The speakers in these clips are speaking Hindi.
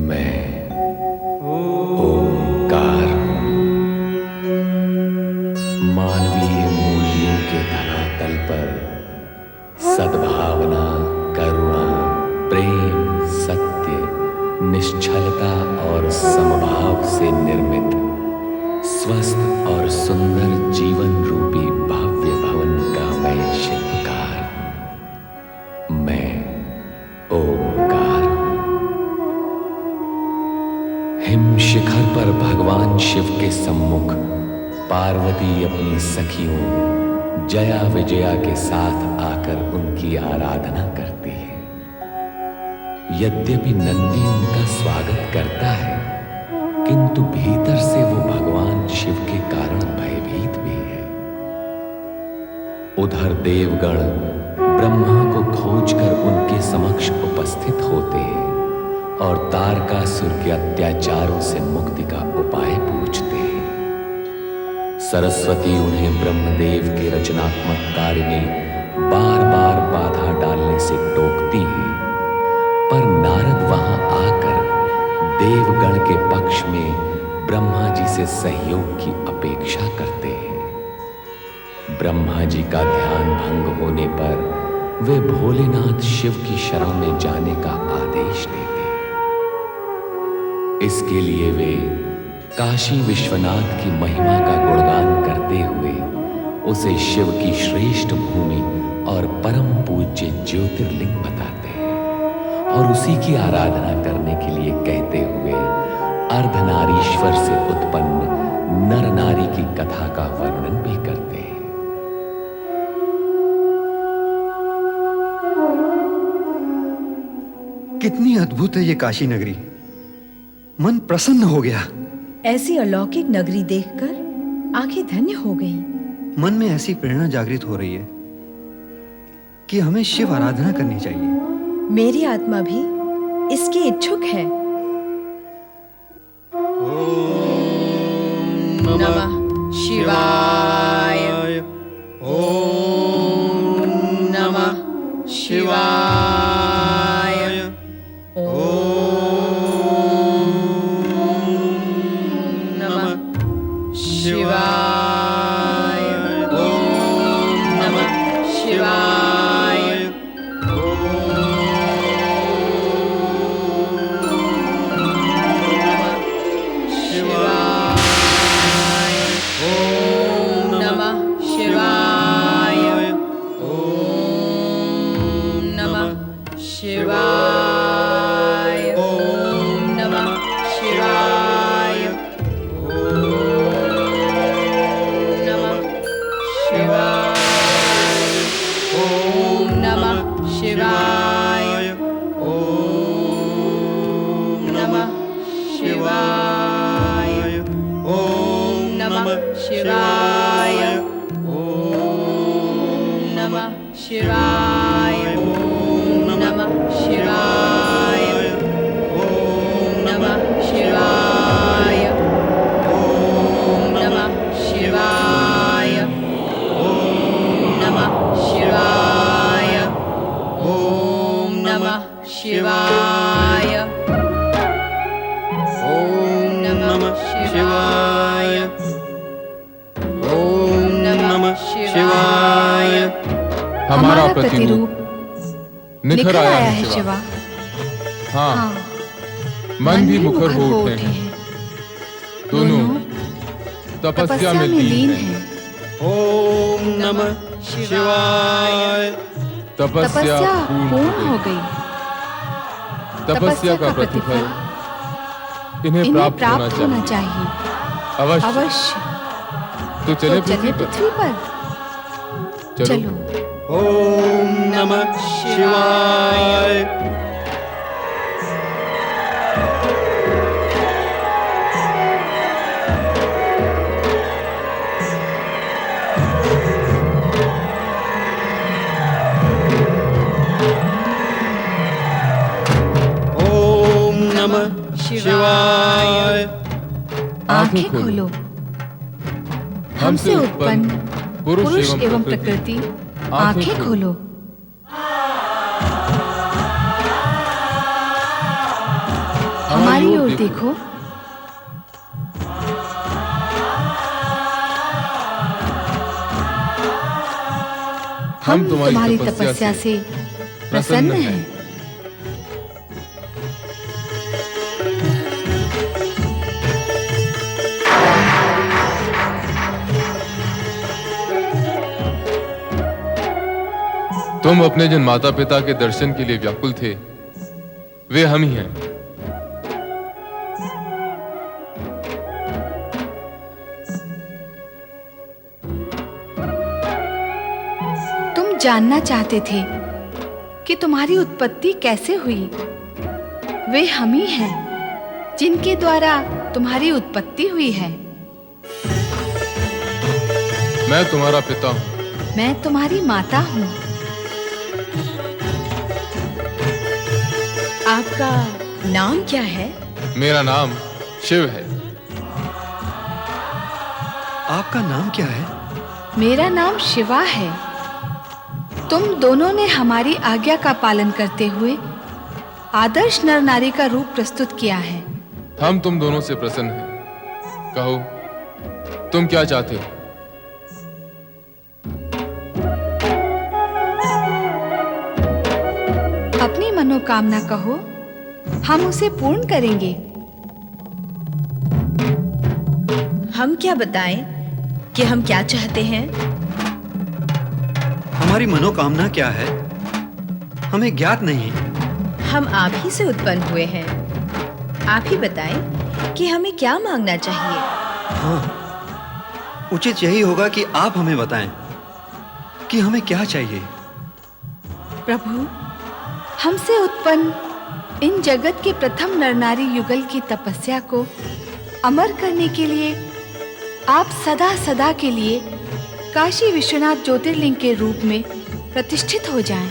मैं ओंकार मानवीय मूल्यों के धरातल पर सद्भावना, करुणा, प्रेम, सत्य, निश्चलता और समभाव से निर्मित स्वस्थ और सुंदर जीवन रूपी भव्य भवन का मैं शिल्पकार, मैं ओंकार। हिम शिखर पर भगवान शिव के सम्मुख पार्वती अपनी सखियों जया विजया के साथ आकर उनकी आराधना करती है। यद्यपि नंदी उनका स्वागत करता है, किंतु भीतर से वो भगवान शिव के कारण भयभीत भी है। उधर देवगण ब्रह्मा को खोजकर उनके समक्ष उपस्थित होते हैं और तारकासुर के अत्याचारों से मुक्ति का उपाय पूछते हैं। सरस्वती उन्हें ब्रह्मदेव के रचनात्मक कार्य में बार बार बाधा डालने से टोकती हैं, पर नारद वहां आकर देवगण के पक्ष में ब्रह्मा जी से सहयोग की अपेक्षा करते हैं। ब्रह्मा जी का ध्यान भंग होने पर वे भोलेनाथ शिव की शरण में जाने का आदेश देते। इसके लिए वे काशी विश्वनाथ की महिमा का गुणगान करते हुए उसे शिव की श्रेष्ठ भूमि और परम पूज्य ज्योतिर्लिंग बताते हैं और उसी की आराधना करने के लिए कहते हुए अर्धनारीश्वर से उत्पन्न नर नारी की कथा का वर्णन भी करते हैं। कितनी अद्भुत है ये काशी नगरी, मन प्रसन्न हो गया। ऐसी अलौकिक नगरी देखकर आंखें धन्य हो गईं। मन में ऐसी प्रेरणा जागृत हो रही है कि हमें शिव आराधना करनी चाहिए। मेरी आत्मा भी इसकी इच्छुक है। ओम नमः शिवाय। ओम नमः शिवाय। हमारा प्रतिरूप निखर आया है शिवा। हाँ, मन भी मुखर हो उठे हैं। दोनों तपस्या में लीन हैं। ओम नमः शिवाय। तपस्या पूर्ण हो गई। तपस्या का प्रतिफल इन्हें प्राप्त होना चाहिए। अवश्य। तो चले पृथ्वी पर। चलो। ओम नमः शिवाय। ओम नमः शिवाय। आंखें खोलो। हमसे उत्पन्न पुरुष एवं प्रकृति आंखें खोलो। हमारी हमारी ओर देखो। हम तुम्हारी तपस्या से प्रसन्न हैं। तुम अपने जिन माता पिता के दर्शन के लिए व्याकुल थे, वे हम ही हैं। तुम जानना चाहते थे कि तुम्हारी उत्पत्ति कैसे हुई। वे हम ही हैं जिनके द्वारा तुम्हारी उत्पत्ति हुई है। मैं तुम्हारा पिता हूं। मैं तुम्हारी माता हूं। आपका नाम क्या है? मेरा नाम शिव है। आपका नाम क्या है? मेरा नाम शिवा है। तुम दोनों ने हमारी आज्ञा का पालन करते हुए आदर्श नर नारी का रूप प्रस्तुत किया है। हम तुम दोनों से प्रसन्न हैं। कहो, तुम क्या चाहते हो? अपनी मनोकामना कहो, हम उसे पूर्ण करेंगे। हम क्या बताएं कि हम क्या चाहते हैं? हमारी मनोकामना क्या है, हमें ज्ञात नहीं। हम आप ही से उत्पन्न हुए हैं। आप ही बताएं कि हमें क्या मांगना चाहिए। हाँ, उचित यही होगा कि आप हमें बताएं कि हमें क्या चाहिए। प्रभु, हमसे उत्पन्न इन जगत के प्रथम नरनारी युगल की तपस्या को अमर करने के लिए आप सदा सदा के लिए काशी विश्वनाथ ज्योतिर्लिंग के रूप में प्रतिष्ठित हो जाएं।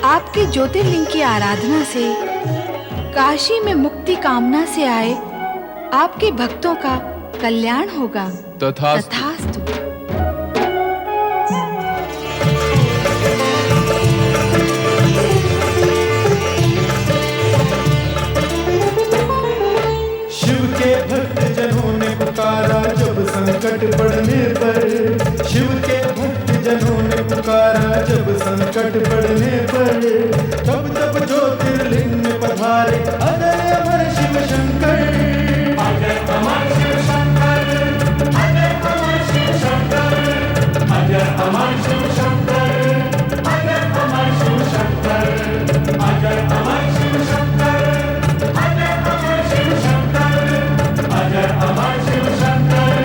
आपके ज्योतिर्लिंग की आराधना से काशी में मुक्ति कामना से आए आपके भक्तों का कल्याण होगा। तथास्तु। संकट पड़ने पर, शिव के भक्त जनों ने पुकारा जब संकट पड़ने पर, तब तब ज्योतिर्लिंग में पधारे अजय अमर शिव शंकर। अजय अमर शिव शंकर, अजय अमर शिव शंकर, अजय अमर शिव शंकर, अजय अमर शिव शंकर, अजय अमर शिव शंकर, अजय अमर शिव शंकर,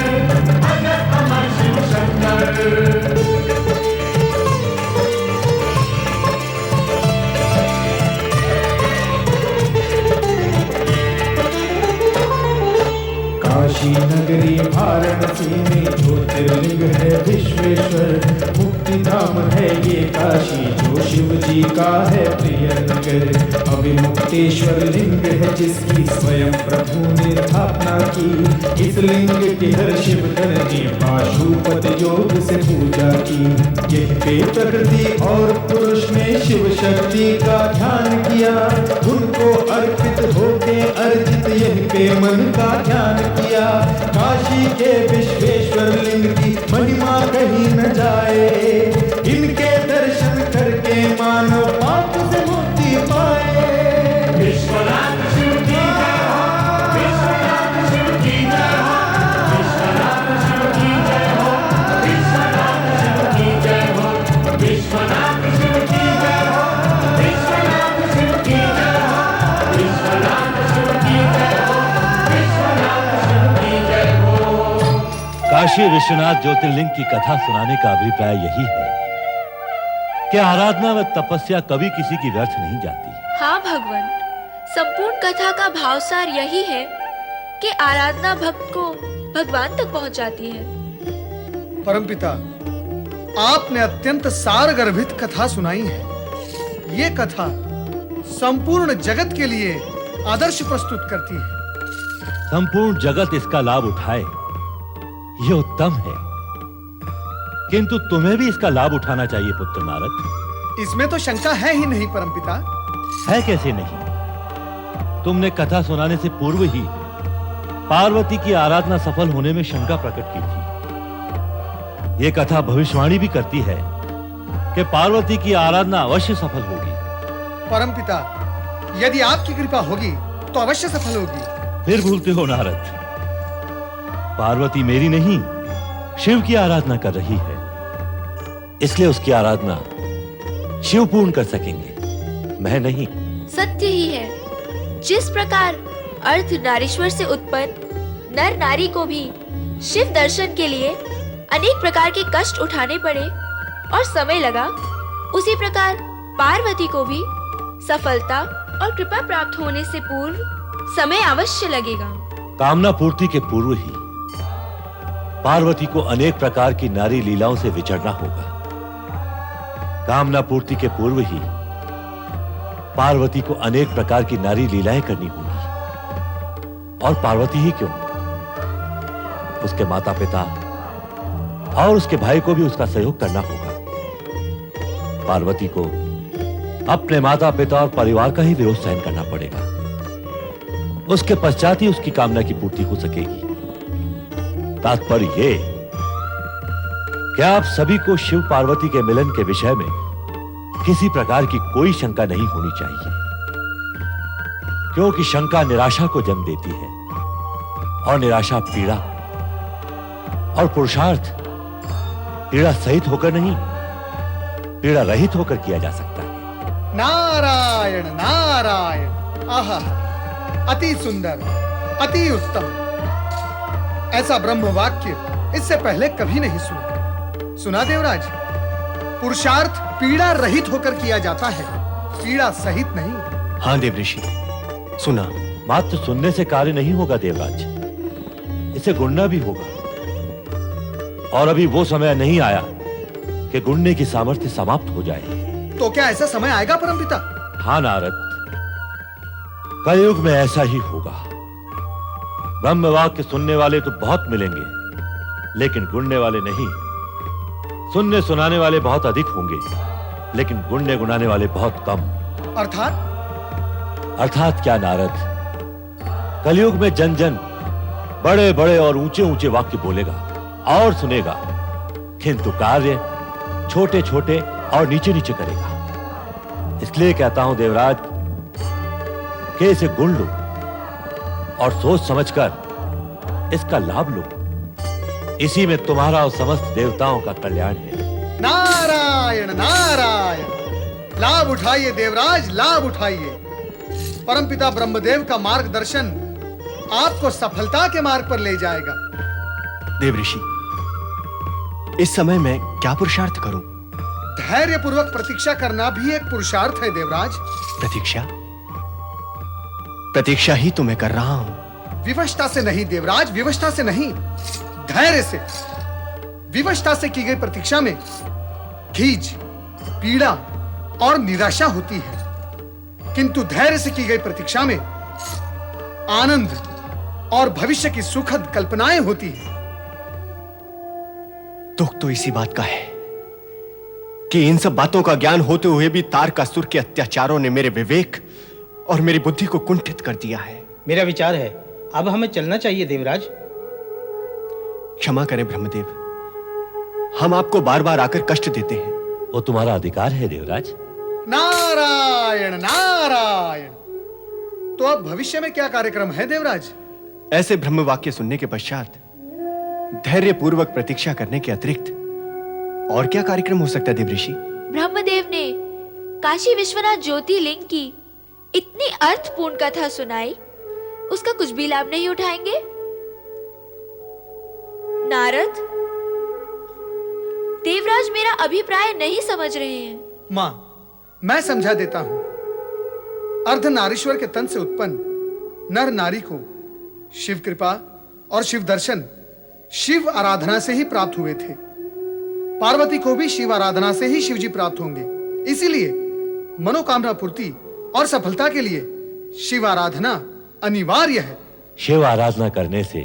अजय अमर शिव शंकर। काशी नगरी वाराणसी में ज्योतिर्लिंग है विश्वेश्वर। मुक्ति धाम है ये काशी जो शिव जी का है प्रिय नगर। अविमुक्तेश्वर लिंग है जिसकी स्वयं प्रभु ने स्थापना की। इस लिंग के हर शिवकर ने पाशुपत योग से पूजा की। यह पे प्रकृति और पुरुष ने शिव शक्ति का ध्यान किया। उनको अर्पित होके अर्जित यह पे मन का ध्यान किया। काशी के विश्वेश्वर लिंग की महिमा कहीं न जाए। इनके दर्शन करके मानव पाप से मुक्ति पाए। विश्वनाथ शिव की जय हो, विश्वनाथ शिव की जय हो, विश्वनाथ शिव की जय हो, विश्वनाथ शिव की जय हो, विश्वनाथ शिव की जय हो, विश्वनाथ शिव की जय हो, विश्वनाथ शिव की जय हो, विश्वनाथ शिव की जय हो। काशी विश्वनाथ ज्योतिर्लिंग की कथा सुनाने का अभिप्राय यही है कि आराधना व तपस्या कभी किसी की व्यर्थ नहीं जाती। हाँ भगवान, संपूर्ण कथा का भावसार यही है कि आराधना भक्त को भगवान तक पहुंचाती है। परमपिता, आपने अत्यंत सारगर्भित कथा सुनाई है। ये कथा संपूर्ण जगत के लिए आदर्श प्रस्तुत करती है। संपूर्ण जगत इसका लाभ उठाए, ये उत्तम है, किंतु तुम्हें भी इसका लाभ उठाना चाहिए पुत्र नारद। इसमें तो शंका है ही नहीं परमपिता। है कैसे नहीं? तुमने कथा सुनाने से पूर्व ही पार्वती की आराधना सफल होने में शंका प्रकट की थी। यह कथा भविष्यवाणी भी करती है कि पार्वती की आराधना अवश्य सफल होगी। परमपिता, यदि आपकी कृपा होगी तो अवश्य सफल होगी। फिर भूलते हो नारद, पार्वती मेरी नहीं शिव की आराधना कर रही है, इसलिए उसकी आराधना शिव पूर्ण कर सकेंगे, मैं नहीं। सत्य ही है, जिस प्रकार अर्धनारीश्वर से उत्पन्न नर नारी को भी शिव दर्शन के लिए अनेक प्रकार के कष्ट उठाने पड़े और समय लगा, उसी प्रकार पार्वती को भी सफलता और कृपा प्राप्त होने से पूर्व समय अवश्य लगेगा। कामना पूर्ति के पूर्व ही पार्वती को अनेक प्रकार की नारी लीलाओं से विचरना होगा। कामना पूर्ति के पूर्व ही पार्वती को अनेक प्रकार की नारी लीलाएं करनी होंगी। और पार्वती ही क्यों, उसके माता पिता और उसके भाई को भी उसका सहयोग करना होगा। पार्वती को अपने माता पिता और परिवार का ही विरोध सहन करना पड़ेगा, उसके पश्चात ही उसकी कामना की पूर्ति हो सकेगी। तात्पर्य ये कि आप सभी को शिव पार्वती के मिलन के विषय में किसी प्रकार की कोई शंका नहीं होनी चाहिए, क्योंकि शंका निराशा को जन्म देती है और निराशा पीड़ा, और पुरुषार्थ पीड़ा सहित होकर नहीं, पीड़ा रहित होकर किया जा सकता है। नारायण नारायण, आहा, अति सुंदर, अति उत्तम। ऐसा ब्रह्म वाक्य इससे पहले कभी नहीं सुना देवराज। पुरुषार्थ पीड़ा रहित होकर किया जाता है, पीड़ा सहित नहीं। हाँ देवऋषि, सुना। मात्र सुनने से कार्य नहीं होगा देवराज, इसे गुणना भी होगा। और अभी वो समय नहीं आया कि गुणने की सामर्थ्य समाप्त हो जाए। तो क्या ऐसा समय आएगा परमपिता? हाँ नारद, कलयुग में ऐसा ही होगा। ब्रह्म वाक्य सुनने वाले तो बहुत मिलेंगे, लेकिन गुणने वाले नहीं। सुनने सुनाने वाले बहुत अधिक होंगे, लेकिन गुणने गुनाने वाले बहुत कम। अर्थात क्या नारद, कलयुग में जन जन बड़े बड़े और ऊंचे ऊंचे वाक्य बोलेगा और सुनेगा, किंतु कार्य छोटे छोटे और नीचे नीचे करेगा। इसलिए कहता हूं देवराज कि इसे गुण लो और सोच समझकर इसका लाभ लो। इसी में तुम्हारा और समस्त देवताओं का कल्याण है। नारायण नारायण, लाभ उठाइए देवराज, लाभ उठाइए। परमपिता ब्रह्मदेव का मार्गदर्शन आपको सफलता के मार्ग पर ले जाएगा। देवऋषि, इस समय मैं क्या पुरुषार्थ करूं? धैर्य पूर्वक प्रतीक्षा करना भी एक पुरुषार्थ है देवराज। प्रतीक्षा ही तो मैं कर रहा हूं। विवशता से नहीं देवराज, विवशता से नहीं, धैर्य से। विवशता से की गई प्रतीक्षा में खींच, पीड़ा और निराशा होती है, किंतु धैर्य से की गई प्रतीक्षा में आनंद और भविष्य की सुखद कल्पनाएं होती हैं। दुख तो इसी बात का है कि इन सब बातों का ज्ञान होते हुए भी तारकासुर के अत्याचारों ने मेरे विवेक और मेरी बुद्धि को कुंठित कर दिया है। मेरा विचार है अब हमें चलना चाहिए देवराज। क्षमा करें ब्रह्मदेव, हम आपको बार बार आकर कष्ट देते हैं। वो तुम्हारा अधिकार है देवराज। नारायण नारायण। तो अब भविष्य में क्या कार्यक्रम है देवराज? ऐसे ब्रह्म वाक्य सुनने के पश्चात धैर्य पूर्वक प्रतीक्षा करने के अतिरिक्त और क्या कार्यक्रम हो सकता है देवऋषि? ब्रह्मदेव ने काशी विश्वनाथ ज्योतिर्लिंग की इतनी अर्थपूर्ण कथा सुनाई, उसका कुछ भी लाभ नहीं उठाएंगे? नारद, देवराज मेरा अभिप्राय नहीं समझ रहे हैं। मां, मैं समझा देता हूं। अर्धनारीश्वर के तन से उत्पन्न नर नारी को शिव कृपा और शिव दर्शन शिव आराधना से ही प्राप्त हुए थे। पार्वती को भी शिव आराधना से ही शिवजी प्राप्त होंगे। इसीलिए मनोकामना पूर्ति और सफलता के लिए शिव आराधना अनिवार्य है। शिव आराधना करने से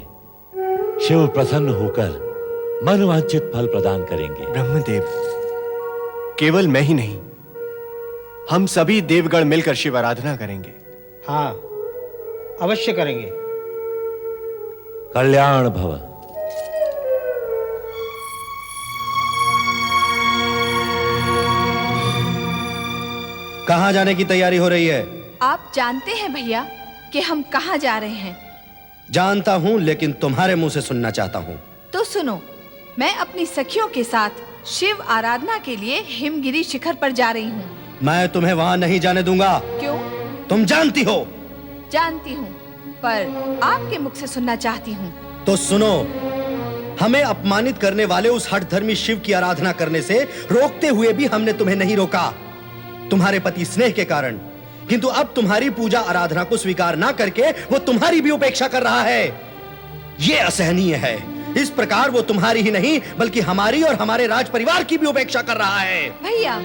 शिव प्रसन्न होकर मनवांछित फल प्रदान करेंगे। ब्रह्मदेव, केवल मैं ही नहीं, हम सभी देवगण मिलकर शिव आराधना करेंगे। हाँ, अवश्य करेंगे। कल्याण भव। कहाँ जाने की तैयारी हो रही है? आप जानते हैं भैया कि हम कहाँ जा रहे हैं। जानता हूँ, लेकिन तुम्हारे मुंह से सुनना चाहता हूँ। तो सुनो, मैं अपनी सखियों के साथ शिव आराधना के लिए हिमगिरी शिखर पर जा रही हूँ। मैं तुम्हें वहाँ नहीं जाने दूंगा। क्यों? तुम जानती हो। जानती हूँ, पर आपके मुख से सुनना चाहती हूँ। तो सुनो, हमें अपमानित करने वाले उस हठधर्मी शिव की आराधना करने से रोकते हुए भी हमने तुम्हें नहीं रोका, तुम्हारे पति स्नेह के कारण। किंतु अब तुम्हारी पूजा आराधना को स्वीकार ना करके वो तुम्हारी भी उपेक्षा कर रहा है। ये असहनीय है। इस प्रकार वो तुम्हारी ही नहीं बल्कि हमारी और हमारे राज परिवार की भी उपेक्षा कर रहा है। भैया,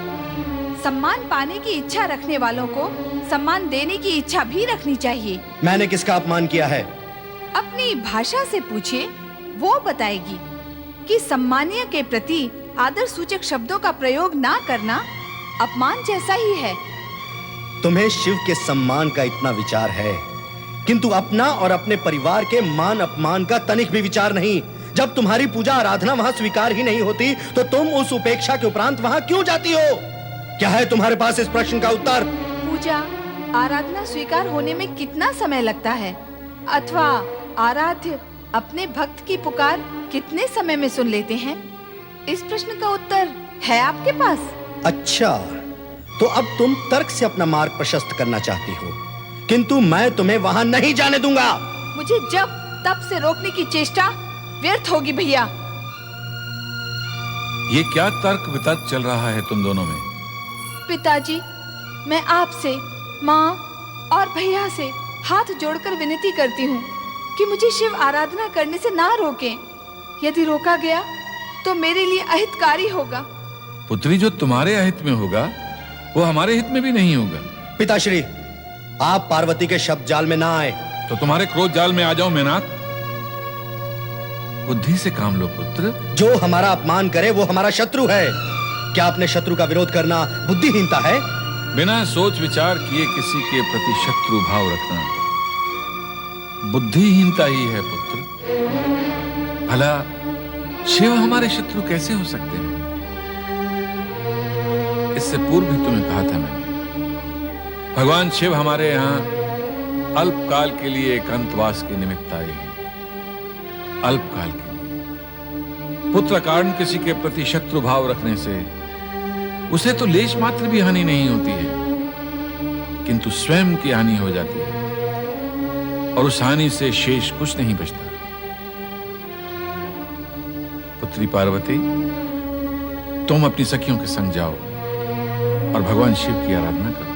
सम्मान पाने की इच्छा रखने वालों को सम्मान देने की इच्छा भी रखनी चाहिए। मैंने किसका अपमान किया है? अपनी भाषा से पूछिए, वो बताएगी कि सम्मानीय के प्रति आदर सूचक शब्दों का प्रयोग ना करना अपमान जैसा ही है। तुम्हें शिव के सम्मान का इतना विचार है, किंतु अपना और अपने परिवार के मान अपमान का तनिक भी विचार नहीं। जब तुम्हारी पूजा आराधना वहां स्वीकार ही नहीं होती तो तुम उस उपेक्षा के उपरांत वहां क्यों जाती हो? क्या है तुम्हारे पास इस प्रश्न का उत्तर? पूजा आराधना स्वीकार होने में कितना समय लगता है, अथवा आराध्य अपने भक्त की पुकार कितने समय में सुन लेते हैं? इस प्रश्न का उत्तर है आपके पास? अच्छा, तो अब तुम तर्क से अपना मार्ग प्रशस्त करना चाहती हो, किंतु मैं तुम्हें वहां नहीं जाने दूंगा। मुझे जब तब से रोकने की चेष्टा व्यर्थ होगी भैया। ये क्या तर्क वितर्क चल रहा है तुम दोनों में? पिताजी, मैं आपसे, माँ और भैया से हाथ जोड़कर विनती करती हूँ कि मुझे शिव आराधना करने से ना रोकें। यदि रोका गया तो मेरे लिए अहितकारी होगा। पुत्री, जो तुम्हारे अहित में होगा वो हमारे हित में भी नहीं होगा। पिताश्री, आप पार्वती के शब्द जाल में ना आए। तो तुम्हारे क्रोध जाल में आ जाओ मेनाक। बुद्धि से काम लो पुत्र। जो हमारा अपमान करे वो हमारा शत्रु है। क्या अपने शत्रु का विरोध करना बुद्धिहीनता है? बिना सोच विचार किए किसी के प्रति शत्रु भाव रखना बुद्धिहीनता ही है पुत्र। भला शिव हमारे शत्रु कैसे हो सकते हैं? इससे पूर्व भी तुम्हें कहा था मैंने, भगवान शिव हमारे यहाँ अल्पकाल के लिए एकांतवास के निमित्त आए हैं। अल्पकाल के लिए। पुत्र कारण किसी के प्रति शत्रु भाव रखने से उसे तो लेश मात्र भी हानि नहीं होती है, किंतु स्वयं की हानि हो जाती है और उस हानि से शेष कुछ नहीं बचता। पुत्री पार्वती, तुम अपनी सखियों के संग जाओ और भगवान शिव की आराधना करो।